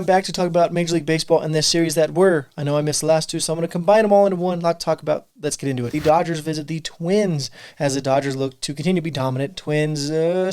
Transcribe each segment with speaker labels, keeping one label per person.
Speaker 1: I'm back to talk about Major League Baseball and this series that were. I know I missed the last two, so I'm going to combine them all into one. Lot to talk about. Let's get into it. The Dodgers visit the Twins as the Dodgers look to continue to be dominant. Twins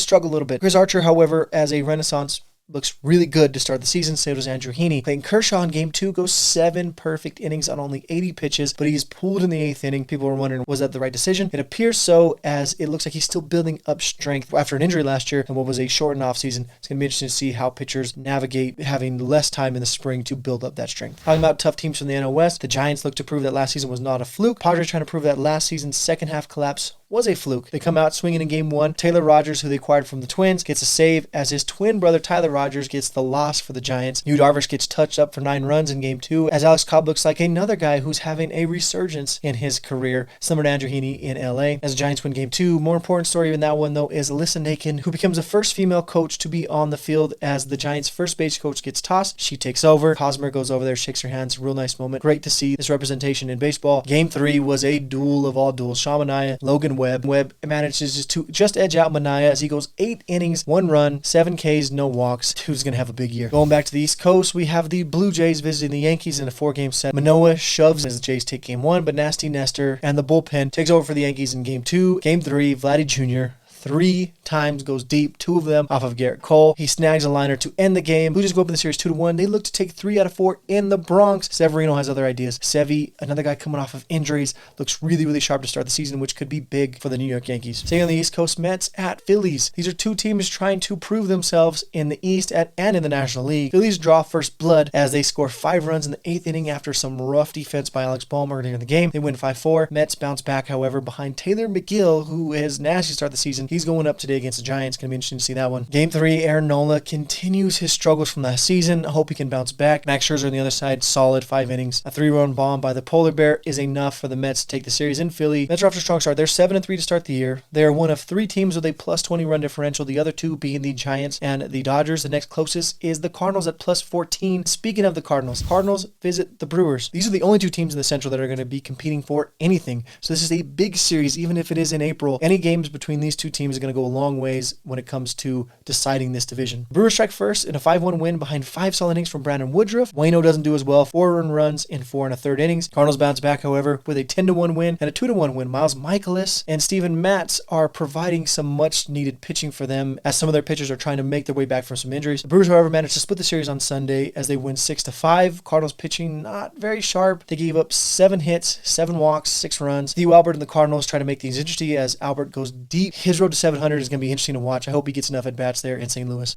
Speaker 1: struggle a little bit. Chris Archer, however, as a renaissance, looks really good to start the season. So does Andrew Heaney. Clayton Kershaw in Game 2 goes 7 perfect innings on only 80 pitches, but he's pulled in the 8th inning. People were wondering, was that the right decision? It appears so, as it looks like he's still building up strength after an injury last year and what was a shortened offseason. It's going to be interesting to see how pitchers navigate having less time in the spring to build up that strength. Talking about tough teams from the NL West, the Giants look to prove that last season was not a fluke. Padres trying to prove that last season's second half collapse was a fluke. They come out swinging in Game 1. Taylor Rogers, who they acquired from the Twins, gets a save as his twin brother Tyler Rogers gets the loss for the Giants. Yu Darvish gets touched up for 9 runs in Game 2 as Alex Cobb looks like another guy who's having a resurgence in his career, similar to Andrew Heaney in LA. As the Giants win Game 2, more important story in that one though is Alyssa Nakin, who becomes the first female coach to be on the field as the Giants' first base coach gets tossed. She takes over. Hosmer goes over there, shakes her hands. Real nice moment. Great to see this representation in baseball. Game 3 was a duel of all duels. Sean Manaea, Logan Webb. Webb manages to just edge out Manaea as he goes 8 innings, 1 run, 7 Ks, no walks. Dude's going to have a big year. Going back to the East Coast, we have the Blue Jays visiting the Yankees in a 4-game set. Manoah shoves as the Jays take Game 1, but Nasty Nestor and the bullpen takes over for the Yankees in Game 2. Game 3, Vladdy Jr. 3 times goes deep, 2 of them off of Garrett Cole. He snags a liner to end the game. Blue Jays go up in the series 2-1. They look to take 3 out of 4 in the Bronx. Severino has other ideas. Sevy, another guy coming off of injuries, looks really, really sharp to start the season, which could be big for the New York Yankees. Staying on the East Coast, Mets at Phillies. These are 2 teams trying to prove themselves in the East and in the National League. Phillies draw first blood as they score 5 runs in the 8th inning after some rough defense by Alex Ballmer earlier in the game. They win 5-4. Mets bounce back, however, behind Taylor McGill, who is nasty to start the season. He's going up today against the Giants. Going to be interesting to see that one. Game 3, Aaron Nola continues his struggles from last season. I hope he can bounce back. Max Scherzer on the other side, solid 5 innings. A 3-run bomb by the Polar Bear is enough for the Mets to take the series in Philly. Mets are off to a strong start. They're 7-3 to start the year. They are one of 3 teams with a plus 20 run differential. The other 2 being the Giants and the Dodgers. The next closest is the Cardinals at plus 14. Speaking of the Cardinals visit the Brewers. These are the only 2 teams in the Central that are going to be competing for anything. So this is a big series, even if it is in April. Any games between these 2 teams are going to go a long ways when it comes to deciding this division. Brewers strike first in a 5-1 win behind 5 solid innings from Brandon Woodruff. Waino doesn't do as well. 4 earned runs in 4 1/3 innings. Cardinals bounce back, however, with a 10-1 win and a 2-1 win. Miles Michaelis and Steven Matz are providing some much needed pitching for them as some of their pitchers are trying to make their way back from some injuries. The Brewers, however, managed to split the series on Sunday as they win 6-5. Cardinals pitching not very sharp. They gave up 7 hits, 7 walks, 6 runs. Theo Albert and the Cardinals try to make things interesting as Albert goes deep. His road to 700 is going to be interesting to watch. I hope he gets enough at bats there in St. Louis.